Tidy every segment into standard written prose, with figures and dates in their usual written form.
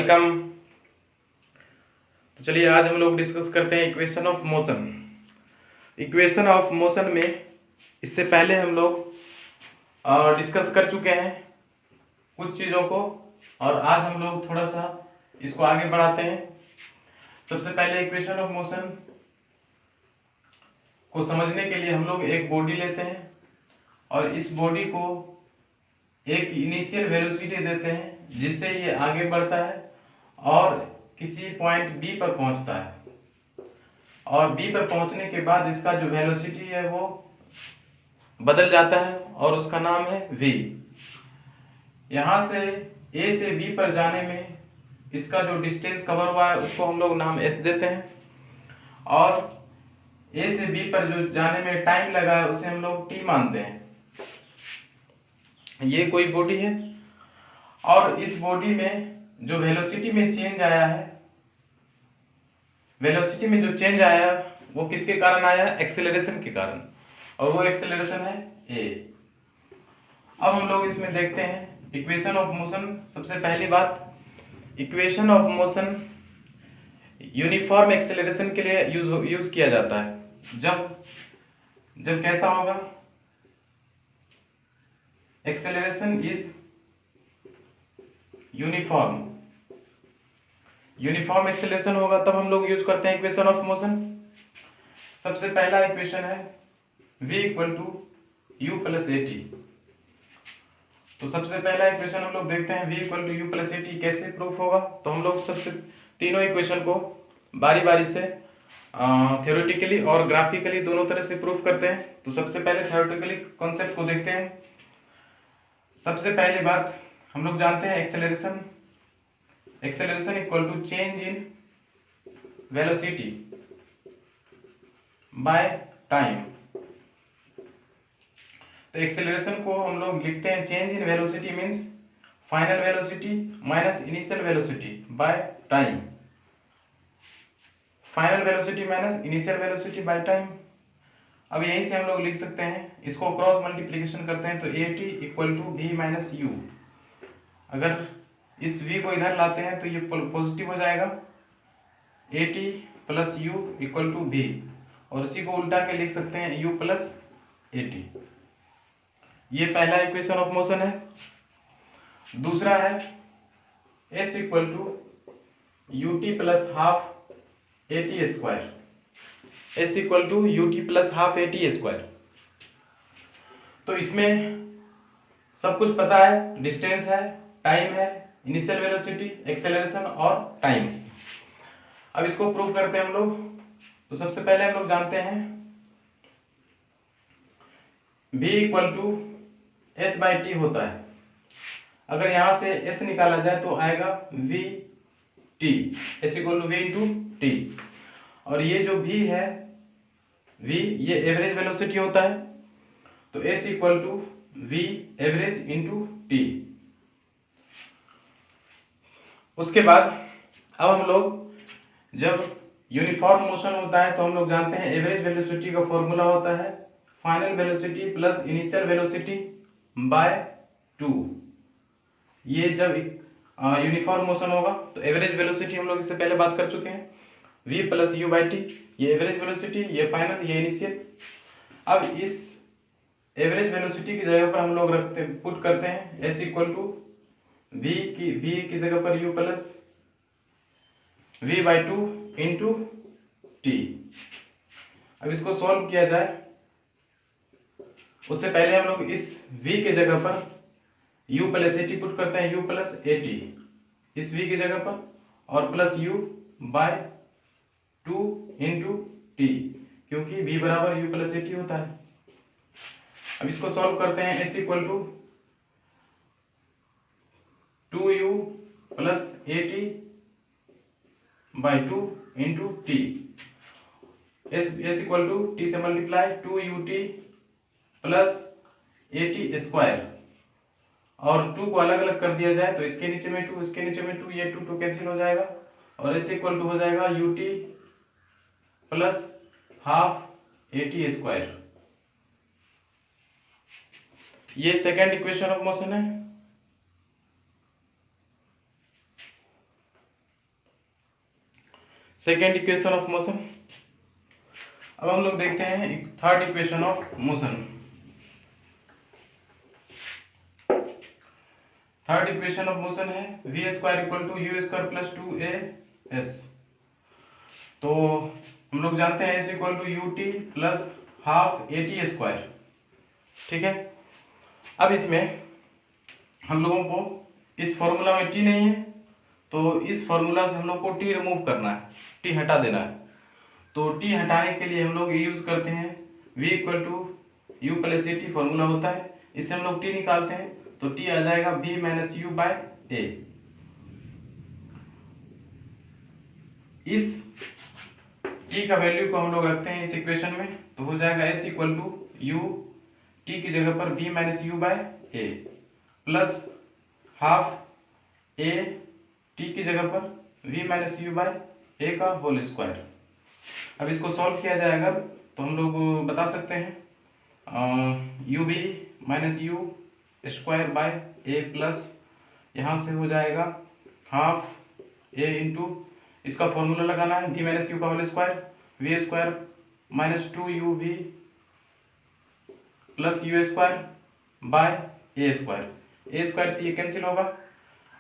Welcome. तो चलिए आज हम लोग डिस्कस करते हैं equation of motion. Equation of motion में इससे पहले हम लोग डिस्कस कर चुके हैं कुछ चीज़ों को, और आज हम लोग थोड़ा सा इसको आगे बढ़ाते हैं। सबसे पहले इक्वेशन ऑफ मोशन को समझने के लिए हम लोग एक बॉडी लेते हैं और इस बॉडी को एक इनिशियल वेलोसिटी देते हैं जिससे ये आगे बढ़ता है और किसी पॉइंट बी पर पहुंचता है, और बी पर पहुंचने के बाद इसका जो वेलोसिटी है वो बदल जाता है और उसका नाम है v। यहाँ से a से b पर जाने में इसका जो डिस्टेंस कवर हुआ है उसको हम लोग नाम s देते हैं, और a से b पर जो जाने में टाइम लगा है उसे हम लोग t मानते हैं। ये कोई बॉडी है और इस बॉडी में जो वेलोसिटी में चेंज आया है, वेलोसिटी में जो चेंज आया वो किसके कारण आया है? एक्सेलरेशन के कारण, और वो एक्सेलरेशन है a। अब हम लोग इसमें देखते हैं इक्वेशन ऑफ मोशन। सबसे पहली बात, equation of motion uniform acceleration के लिए यूज किया जाता है। जब कैसा होगा? एक्सेलरेशन इज यूनिफॉर्म एक्सेलरेशन होगा तब हम लोग यूज करते हैं इक्वेशन ऑफ मोशन। सबसे पहला इक्वेशन है v equal to u plus A t. तो सबसे पहला इक्वेशन हम लोग देखते हैं v equal to u plus A t कैसे प्रूफ होगा। तो हम लोग सबसे तीनों इक्वेशन को बारी बारी से थ्योरेटिकली और ग्राफिकली दोनों तरह से प्रूफ करते हैं। तो सबसे पहले थ्योरेटिकली कॉन्सेप्ट को देखते हैं। सबसे पहली बात हम लोग जानते हैं acceleration equal to change in velocity by time. तो एक्सेलरेशन को हम लोग लिखते हैं change in velocity means final velocity minus initial velocity by time. Final velocity minus initial velocity by time. अब यहीं से हम लोग लिख सकते हैं, इसको क्रॉस मल्टीप्लिकेशन करते हैं तो a t equal to v minus u. अगर इस v को इधर लाते हैं तो ये पॉजिटिव हो जाएगा, a t plus u equal to v, और इसी को उल्टा के लिख सकते हैं u प्लस ए टी। ये पहला इक्वेशन ऑफ मोशन है। दूसरा है s equal to U T plus half A T square. s equal to U T plus half A T square. तो इसमें सब कुछ पता है, डिस्टेंस है, टाइम है, इनिशियल वेलोसिटी, एक्सेलरेशन और टाइम। अब इसको प्रूव करते हैं हम लोग। तो सबसे पहले हम लोग जानते हैं v equal to s by t होता है। अगर यहां से s निकाला जाए तो आएगा v t, s equal to v into t. और ये जो v है, v ये एवरेज वेलोसिटी होता है, तो s equal to v average into t. उसके बाद अब हम लोग जब यूनिफॉर्म मोशन होता है तो हम लोग जानते हैं एवरेज वेलोसिटी का फॉर्मूला होता है final velocity plus initial velocity bye 2। ये जब यूनिफॉर्म मोशन होगा तो एवरेज वेलोसिटी हम लोग इससे पहले बात कर चुके हैं, v plus you by T. ये एवरेज वेलोसिटी, ये फाइनल, ये इनिशियल। अब इस एवरेज वेलोसिटी की जगह पर हम लोग पुट करते हैं s इक्वल टू v की जगह पर u plus v by two into T. अब इसको सॉल्व किया जाए उससे पहले हम लोग इस v की जगह पर u प्लस ए टी पुट करते हैं, u प्लस ए टी इस v की जगह पर, और plus u by two into T, क्योंकि v बराबर u प्लस ए टी होता है। अब इसको सॉल्व करते हैं, s equal to 2u plus A T by two into T. S equal to T से multiply 2ut plus A T square, और 2 को अलग अलग कर दिया जाए तो इसके नीचे में 2, इसके नीचे में 2, ये 2 कैंसिल हो जाएगा, और एस इक्वल टू हो जाएगा ut plus half A T square. ये सेकेंड इक्वेशन ऑफ मोशन है। Second equation of motion. अब हम लोग देखते हैं third equation of motion. Third equation of motion है V square equal to U square plus 2as। तो हम लोग जानते हैं S equal to U T plus half A T square. ठीक है, अब इसमें हम लोगों को इस फॉर्मूला में टी नहीं है, तो इस फॉर्मूला से हम लोग को टी रिमूव करना है, टी हटा देना है। तो टी हटाने के लिए हम लोग यूज करते हैं v equal to u plus A t formula होता है, इससे हम लोग टी निकालते हैं तो टी आ जाएगा b माइनस यू बाय ए। इस टी का वैल्यू को हम लोग रखते हैं इस इक्वेशन में, तो हो जाएगा s equal to you t की जगह पर b minus u by a plus half A t की जगह पर v minus u by a का होल स्क्वायर। अब इसको सॉल्व किया जाएगा तो हम लोग बता सकते हैं u b minus u square by a plus यहाँ से हो जाएगा हाफ ए इंटू इसका फॉर्मूला लगाना है वी माइनस यू का whole square, v square minus 2 v plus u square by a square से ये कैंसिल होगा।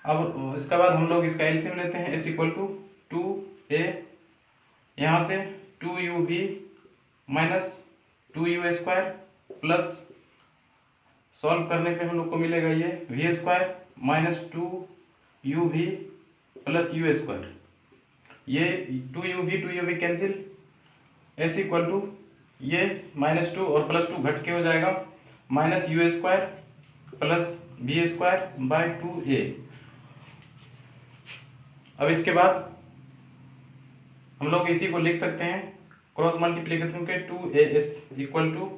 अब इसके बाद हम लोग इसका एलसीएम लेते हैं एस इक्वल टू 2a, यहाँ से 2u v minus 2u square plus solve करने पे हम लोग को मिलेगा ये v square minus 2u v plus u square, ये 2u v cancel, s equal to ये माइनस 2 और प्लस 2 घट के हो जाएगा minus u square plus v square by 2a। अब इसके बाद हम लोग इसी को लिख सकते हैं क्रॉस मल्टीप्लिकेशन के 2as equal to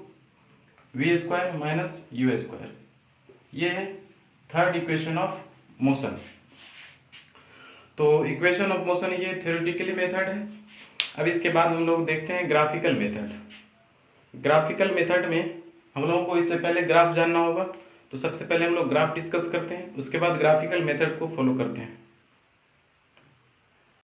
v square minus u square. ये है थर्ड इक्वेशन ऑफ मोशन। तो इक्वेशन ऑफ मोशन ये थ्योरेटिकली मेथड है। अब इसके बाद हम लोग देखते हैं ग्राफिकल मेथड। ग्राफिकल मेथड में हम लोगों को इससे पहले ग्राफ जानना होगा, तो सबसे पहले हम लोग ग्राफ डिस्कस करते हैं, उसके बाद ग्राफिकल मेथड को फॉलो करते हैं।